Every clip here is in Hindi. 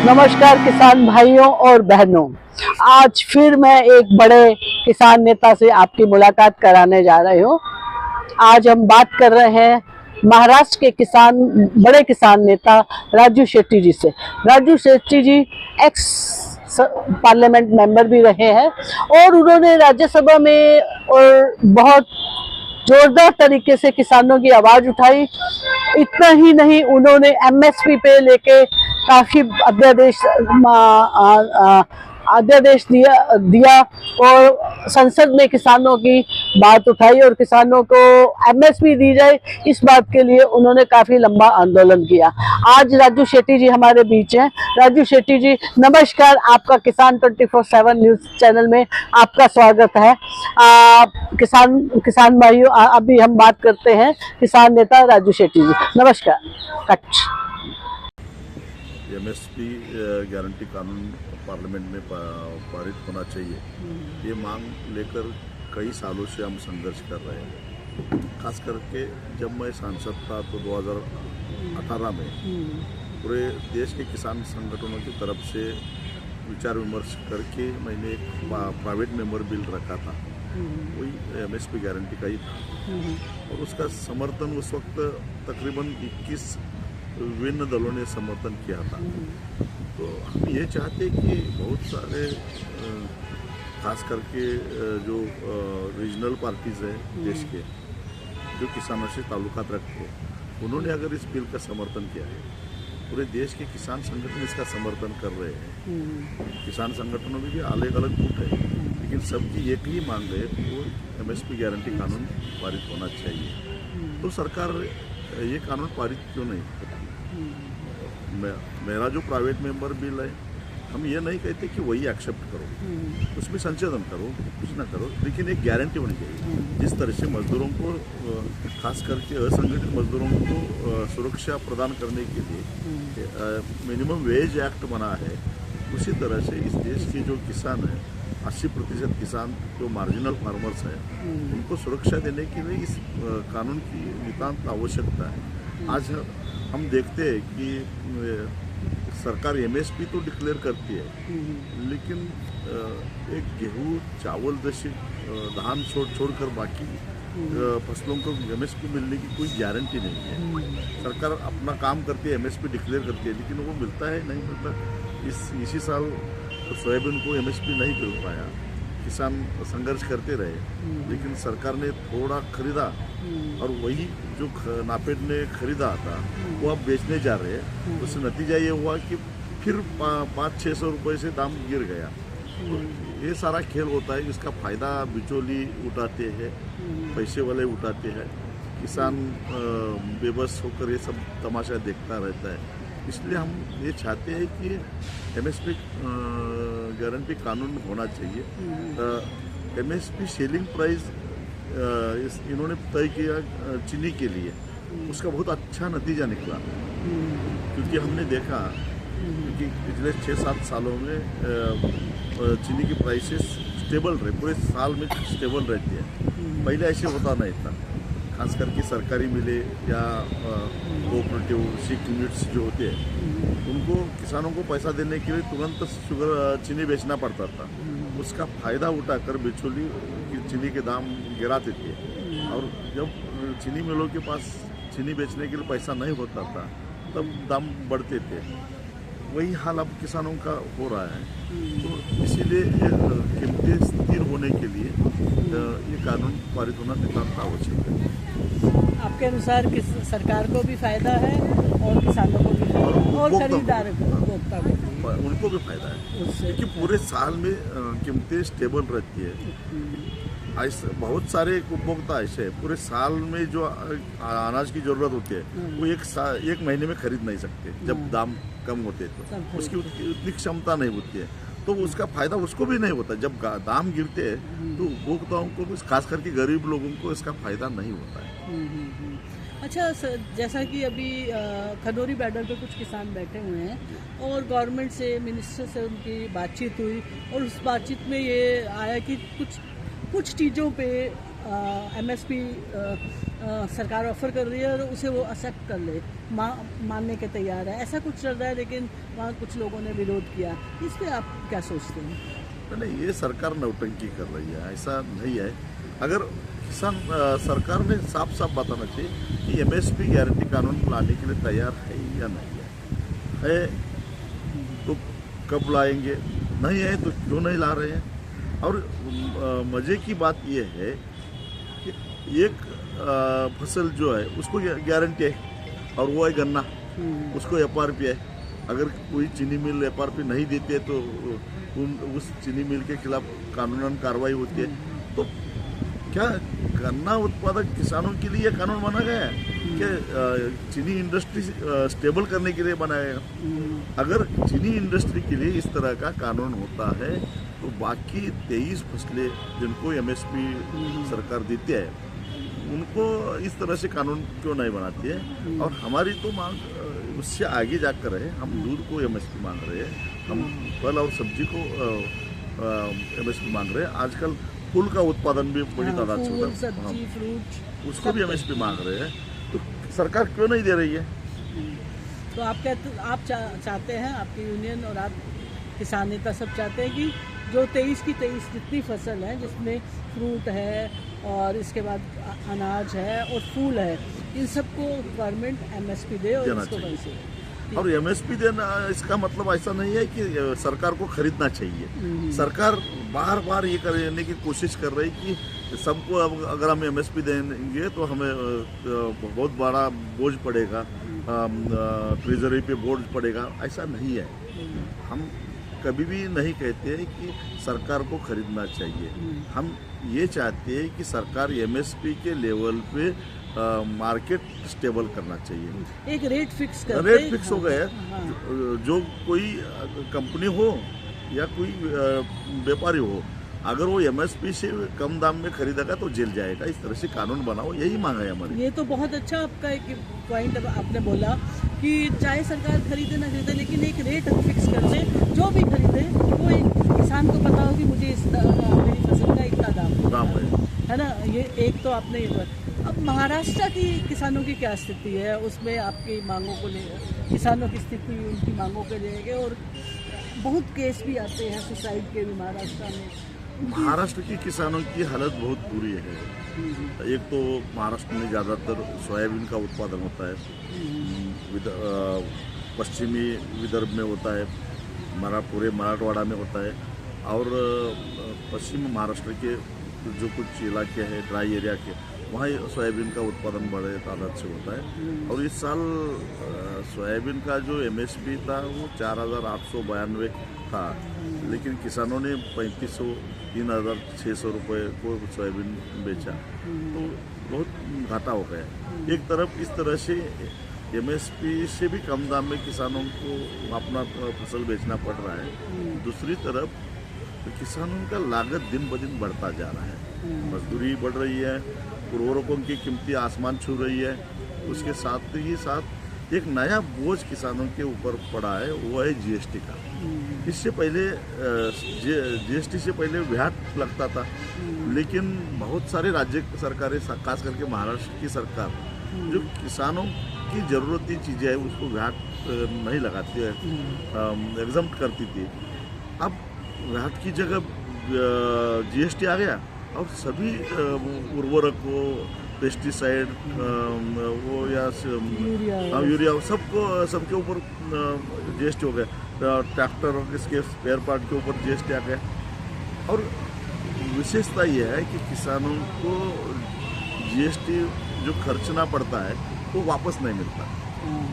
नमस्कार किसान भाइयों और बहनों। आज फिर मैं एक बड़े किसान नेता से आपकी मुलाकात कराने जा रही हूँ। आज हम बात कर रहे हैं महाराष्ट्र के बड़े किसान नेता राजू शेट्टी जी से। राजू शेट्टी जी एक्स पार्लियामेंट मेंबर भी रहे हैं और उन्होंने राज्यसभा में और बहुत जोरदार तरीके से किसानों की आवाज उठाई। इतना ही नहीं, उन्होंने एमएसपी पे लेके काफी अध्यादेश दिया और संसद में किसानों की बात उठाई और किसानों को एमएसपी दी जाए, इस बात के लिए उन्होंने काफी लंबा आंदोलन किया। आज राजू शेट्टी जी हमारे बीच हैं। राजू शेट्टी जी नमस्कार, आपका किसान 24/7 न्यूज चैनल में आपका स्वागत है। किसान भाइयों, अभी हम बात करते हैं किसान नेता राजू शेट्टी जी। नमस्कार। एमएसपी गारंटी कानून पार्लियामेंट में पारित होना चाहिए, ये मांग लेकर कई सालों से हम संघर्ष कर रहे हैं। खास करके जब मैं सांसद था तो 2018 में पूरे देश के किसान संगठनों की तरफ से विचार विमर्श करके मैंने एक प्राइवेट मेंबर बिल रखा था, वही एमएसपी गारंटी का ही था। और उसका समर्थन उस वक्त तकरीबन 21 विभिन्न दलों ने समर्थन किया था। तो हम ये चाहते कि बहुत सारे खास करके जो रीजनल पार्टीज़ हैं देश के, जो किसानों से ताल्लुकात रखते हैं, उन्होंने अगर इस बिल का समर्थन किया है, पूरे देश के किसान संगठन इसका समर्थन कर रहे हैं। किसान संगठनों में भी अलग अलग गुट है, लेकिन सबकी एक ही मांग है, वो एमएसपी गारंटी कानून पारित होना चाहिए। तो सरकार ये कानून पारित क्यों नहीं करती? मेरा जो प्राइवेट मेंबर बिल है, हम ये नहीं कहते कि वही एक्सेप्ट करो, उसमें संशोधन करो, कुछ ना करो, लेकिन एक गारंटी होनी चाहिए। जिस तरह से मजदूरों को, खास करके असंगठित मजदूरों को सुरक्षा प्रदान करने के लिए मिनिमम वेज एक्ट बना है, उसी तरह से इस देश के जो किसान हैं, 80% किसान जो मार्जिनल फार्मर्स हैं, उनको सुरक्षा देने के लिए इस कानून की नितांत आवश्यकता है। आज हम देखते हैं कि सरकार एमएसपी तो डिक्लेयर करती है, लेकिन एक गेहूँ, चावल जैसे धान छोड़कर बाकी फसलों को एमएसपी मिलने की कोई गारंटी नहीं है। सरकार अपना काम करती है, एमएसपी डिक्लेयर करती है, लेकिन वो मिलता है नहीं मिलता। इसी साल सोयाबीन को एमएसपी नहीं मिल पाया, किसान संघर्ष करते रहे, लेकिन सरकार ने थोड़ा खरीदा और वही जो नाफेड ने खरीदा था वो अब बेचने जा रहे हैं। उससे नतीजा ये हुआ कि फिर 500-600 रुपये से दाम गिर गया। तो ये सारा खेल होता है, इसका फ़ायदा बिचौली उठाते हैं, पैसे वाले उठाते हैं, किसान बेबस होकर ये सब तमाशा देखता रहता है। इसलिए हम ये चाहते हैं कि एमएसपी गारंटी कानून होना चाहिए। एमएसपी सेलिंग प्राइस इन्होंने तय किया चीनी के लिए, उसका बहुत अच्छा नतीजा निकला, क्योंकि हमने देखा कि पिछले 6-7 सालों में चीनी की प्राइसेस स्टेबल रहे, पूरे साल में स्टेबल रहती है। पहले ऐसे होता नहीं था, खास करके सरकारी मिले या कोऑपरेटिव सिक यूनिट्स जो होते हैं, उनको किसानों को पैसा देने के लिए तुरंत चीनी बेचना पड़ता था। उसका फ़ायदा उठाकर बिचौली चीनी के दाम गिराते थे, और जब चीनी मिलों के पास चीनी बेचने के लिए पैसा नहीं होता था, तब दाम बढ़ते थे। वही हाल अब किसानों का हो रहा है। तो इसीलिए कीमतें स्थिर होने के लिए ये कानून पारित होना नितांत आवश्यक है। आपके अनुसार किस सरकार को भी फायदा है और किसानों को भी फायदा और खरीदार उपभोक्ता को उनको भी फायदा है, क्योंकि पूरे साल में कीमतें स्टेबल रहती है। ऐसे बहुत सारे उपभोक्ता ऐसे हैं, पूरे साल में जो अनाज की ज़रूरत होती है वो एक महीने में खरीद नहीं सकते। जब दाम कम होते तो उसकी उतनी क्षमता नहीं होती है, तो उसका फ़ायदा उसको भी नहीं होता। जब दाम गिरते हैं तो उपभोक्ताओं को भी, खास करके गरीब लोगों को इसका फ़ायदा नहीं होता है। अच्छा सर, जैसा कि अभी खनौरी बॉर्डर पे कुछ किसान बैठे हुए हैं और गवर्नमेंट से, मिनिस्टर से उनकी बातचीत हुई और उस बातचीत में ये आया कि कुछ चीज़ों पे एमएसपी सरकार ऑफर कर रही है और उसे वो एक्सेप्ट कर ले, मानने के तैयार है, ऐसा कुछ चल रहा है, लेकिन वहाँ कुछ लोगों ने विरोध किया। इस पर आप क्या सोचते हैं? नहीं, ये सरकार नौटंकी कर रही है, ऐसा नहीं है। अगर किसान सरकार ने साफ साफ बताना चाहिए कि एमएसपी गारंटी कानून लाने के लिए तैयार है या नहीं है तो कब लाएंगे, नहीं है तो क्यों नहीं ला रहे हैं। और मज़े की बात यह है कि एक फसल जो है उसको गारंटी है और वो है गन्ना, उसको एफआरपी है। अगर कोई चीनी मिल एफआरपी नहीं देती है तो उस चीनी मिल के खिलाफ कानूनन कार्रवाई होती है। तो क्या गन्ना उत्पादक किसानों के लिए कानून बना गया है कि चीनी इंडस्ट्री स्टेबल करने के लिए बनाया गया? अगर चीनी इंडस्ट्री के लिए इस तरह का कानून होता है तो बाकी 23 फसलें जिनको एमएसपी सरकार देती है उनको इस तरह से कानून क्यों नहीं बनाती है? और हमारी तो मांग उससे आगे जाकर है। हम दूध को एमएसपी मांग रहे हैं, हम फल और सब्जी को एमएसपी मांग रहे हैं। आजकल फूल का उत्पादन भी बड़ी तादाद से होता है, सब्जी, फ्रूट, उसको भी एमएसपी मांग रहे हैं। तो सरकार क्यों नहीं दे रही है? तो आप चाहते हैं, आपकी यूनियन और आप किसान नेता सब चाहते हैं कि जो 23 की 23 जितनी फसल है जिसमें फ्रूट है और इसके बाद अनाज है और फूल है, इन सबको गवर्नमेंट एमएसपी दे और इसको पैसे। और एमएसपी देना इसका मतलब ऐसा नहीं है कि सरकार को खरीदना चाहिए। सरकार बार बार ये करने की कोशिश कर रही कि सबको अगर हम एमएसपी देंगे तो हमें बहुत बड़ा बोझ पड़ेगा, ट्रेजरी पे बोझ पड़ेगा। ऐसा नहीं है। हम कभी भी नहीं कहते हैं कि सरकार को खरीदना चाहिए। हम ये चाहते हैं कि सरकार एमएसपी के लेवल पे मार्केट स्टेबल करना चाहिए। एक रेट फिक्स कर, रेट फिक्स हो गया। जो कोई कंपनी हो या कोई व्यापारी हो, अगर वो एमएसपी से कम दाम में खरीदेगा तो जेल जाएगा। इस तरह से कानून बनाओ, यही मांग है हमारी। ये तो बहुत अच्छा आपका एक पॉइंट आपने बोला कि चाहे सरकार खरीदे ना खरीदे, लेकिन एक रेट फिक्स कर दे, जो भी खरीदे वो एक किसान को पता हो कि मुझे इस मेरी फसल का इतना दाम है ना। ये एक तो आपने ये। अब महाराष्ट्र की किसानों की क्या स्थिति है, उसमें आपकी मांगों को ले, किसानों की स्थिति उनकी मांगों को लेके, और बहुत केस भी आते हैं सुसाइड के भी महाराष्ट्र में। महाराष्ट्र की किसानों की हालत बहुत बुरी है। एक तो महाराष्ट्र में ज़्यादातर सोयाबीन का उत्पादन होता है, पश्चिमी विदर्भ में होता है, पूरे मराठवाड़ा में होता है, और पश्चिम महाराष्ट्र के जो कुछ इलाके हैं ड्राई एरिया के, वहाँ सोयाबीन का उत्पादन बड़े तादाद से होता है। और इस साल सोयाबीन का जो एमएसपी था वो 4,892 था, लेकिन किसानों ने 3,500 3,600 रुपये को सोयाबीन बेचा, तो बहुत घाटा हो गया। एक तरफ इस तरह से एमएसपी से भी कम दाम में किसानों को अपना फसल बेचना पड़ रहा है। दूसरी तरफ किसानों का लागत दिन ब दिन बढ़ता जा रहा है, मजदूरी बढ़ रही है, उर्वरकों की कीमतें आसमान छू रही है। उसके साथ ही साथ एक नया बोझ किसानों के ऊपर पड़ा है, वो है जीएसटी का। इससे पहले जीएसटी से पहले वैट लगता था, लेकिन बहुत सारे राज्य सरकारें, खास करके महाराष्ट्र की सरकार, जो किसानों की ज़रूरती चीज़ें हैं उसको वैट नहीं लगाती है, एग्जम्प्ट करती थी। अब वैट की जगह जीएसटी आ गया और सभी उर्वरकों, पेस्टिसाइड, वो या यूरिया सबके ऊपर जीएसटी हो गया। ट्रैक्टर और इसके स्पेयर पार्ट के ऊपर जीएसटी आ गया। और विशेषता ये है कि किसानों को जीएसटी जो खर्चना पड़ता है वो वापस नहीं मिलता,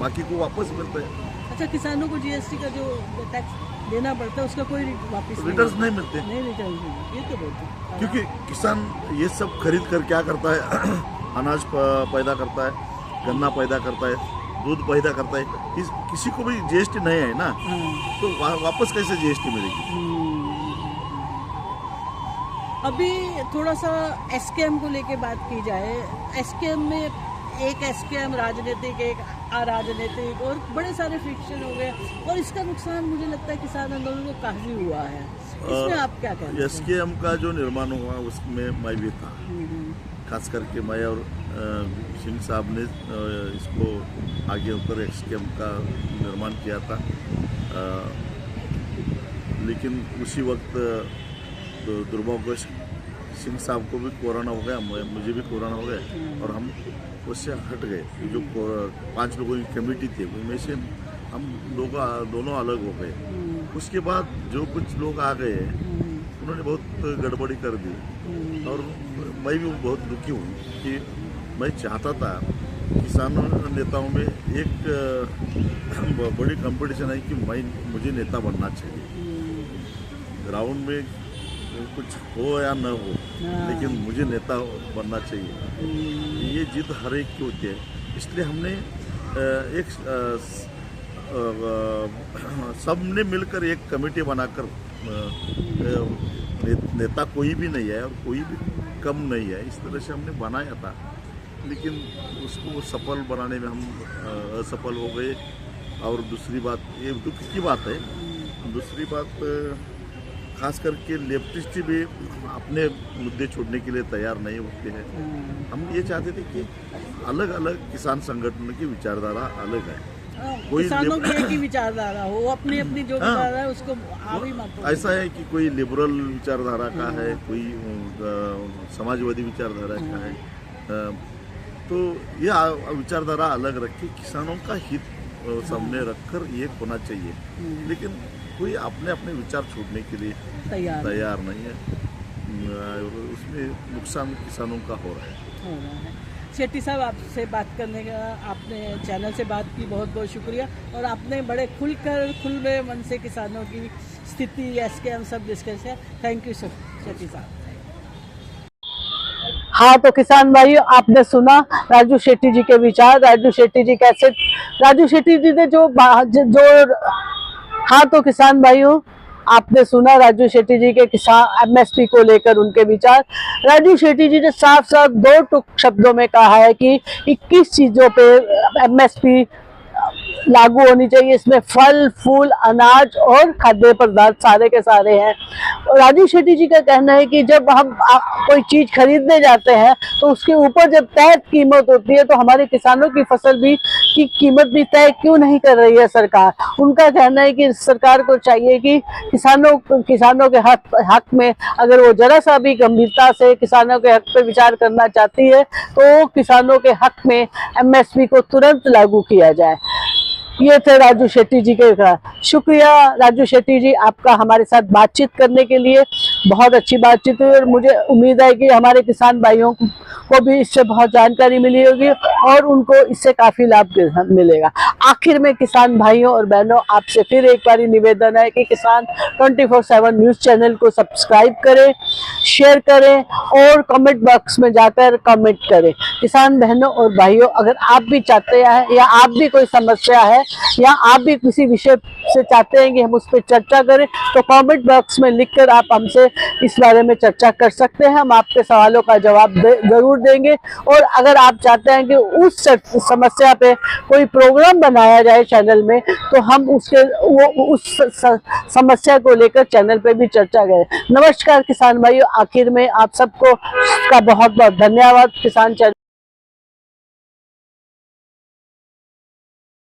बाकी को वापस मिलता है। अच्छा, किसानों को जीएसटी का जो टैक्स देना पड़ता है उसका कोई वापस रिटर्न नहीं मिलते। नहीं रिटर्न, ये तो बोलते, क्योंकि किसान ये सब खरीद कर क्या करता है अनाज पैदा करता है, गन्ना पैदा करता है, दूध पैदा करता है। किसी को भी जीएसटी नहीं है ना, तो वापस कैसे जीएसटी मिलेगी? अभी थोड़ा सा एसकेएम को लेके बात की जाए। एसकेएम में एक एसकेएम राजनीतिक, एक अराजनीतिक, और बड़े सारे फ्रिक्शन हो गए, और इसका नुकसान मुझे लगता है किसान आंदोलन को काफी हुआ है। इसमें आप क्या कहते हैं? एसकेएम का जो निर्माण हुआ उसमें मैं भी था, खास करके मैं और सिंह साहब ने इसको आगे ऊपर एक स्कीम का निर्माण किया था। लेकिन उसी वक्त दुर्भाग्यवश सिंह साहब को भी कोरोना हो गया, मुझे भी कोरोना हो गया और हम उससे हट गए। जो 5 लोगों की कमेटी थी उनमें से हम दोनों अलग हो गए। उसके बाद जो कुछ लोग आ गए उन्होंने बहुत गड़बड़ी कर दी और मैं भी बहुत दुखी हूँ कि मैं चाहता था किसान नेताओं में एक बड़ी कंपटीशन है कि मुझे नेता बनना चाहिए। ग्राउंड में कुछ हो या न हो, लेकिन मुझे नेता बनना चाहिए। ये जिद हर एक की होती है। इसलिए हमने एक सबने मिलकर एक कमेटी बनाकर, नेता कोई भी नहीं है और कोई भी कम नहीं है, इस तरह से हमने बनाया था। लेकिन उसको सफल बनाने में हम असफल हो गए। और दूसरी बात, ये दुख की बात है, दूसरी बात खास करके लेफ्टिस्ट भी अपने मुद्दे छोड़ने के लिए तैयार नहीं होते हैं। हम ये चाहते थे कि अलग अलग किसान संगठनों की विचारधारा अलग है। कोई किसानों की एक ही विचारधारा हो, अपनी अपनी जो विचारधारा है उसको हावी मत। ऐसा है कि कोई लिबरल विचारधारा का है, कोई समाजवादी विचारधारा का है। तो ये विचारधारा अलग रख के किसानों का हित सामने रखकर एक होना चाहिए। लेकिन कोई अपने अपने विचार छोड़ने के लिए तैयार नहीं है। उसमें नुकसान किसानों का हो रहा है। शेट्टी साहब, आपसे बात करने का, आपने चैनल से बात की, बहुत बहुत शुक्रिया। और आपने बड़े खुले मन से किसानों की स्थिति, स्कैम सब डिस्कस है। थैंक यू सर शेट्टी साहब। हाँ, तो किसान भाइयों, आपने सुना राजू शेट्टी जी के विचार। राजू शेट्टी जी कैसे, राजू शेट्टी जी ने जो हाँ, तो किसान भाइयों, आपने सुना राजू शेट्टी जी के किसान एमएसपी को लेकर उनके विचार। राजू शेट्टी जी ने साफ साफ 2 टुक शब्दों में कहा है कि 21 चीजों पे एमएसपी लागू होनी चाहिए। इसमें फल, फूल, अनाज और खाद्य पदार्थ सारे के सारे हैं। राजू शेट्टी जी का कहना है कि जब हम कोई चीज खरीदने जाते हैं तो उसके ऊपर जब तय कीमत होती है, तो हमारे किसानों की फसल भी की कीमत भी तय क्यों नहीं कर रही है सरकार। उनका कहना है कि सरकार को चाहिए कि किसानों के हक में अगर वो जरा सा भी गंभीरता से किसानों के हक पे विचार करना चाहती है तो किसानों के हक में एमएसपी को तुरंत लागू किया जाए। ये थे राजू शेट्टी जी के। शुक्रिया राजू शेट्टी जी, आपका हमारे साथ बातचीत करने के लिए। बहुत अच्छी बातचीत हुई और मुझे उम्मीद है कि हमारे किसान भाइयों को भी इससे बहुत जानकारी मिली होगी और उनको इससे काफी लाभ मिलेगा। आखिर में किसान भाइयों और बहनों, आपसे फिर एक बार निवेदन है कि किसान 24/7 न्यूज चैनल को सब्सक्राइब करें, शेयर करें और कमेंट बॉक्स में जाकर कमेंट करें। किसान बहनों और भाइयों, अगर आप भी चाहते हैं या आप भी कोई समस्या है या आप भी किसी विषय से चाहते हैं कि हम उस पर चर्चा करें, तो कमेंट बॉक्स में लिखकर आप हमसे इस बारे में चर्चा कर सकते हैं। हम आपके सवालों का जवाब जरूर देंगे। और अगर आप चाहते हैं कि उस समस्या पे कोई प्रोग्राम बनाया जाए चैनल में, तो हम उस समस्या को लेकर चैनल पे भी चर्चा करें। नमस्कार किसान भाइयों, आखिर में आप सबको का बहुत बहुत धन्यवाद। किसान चैनल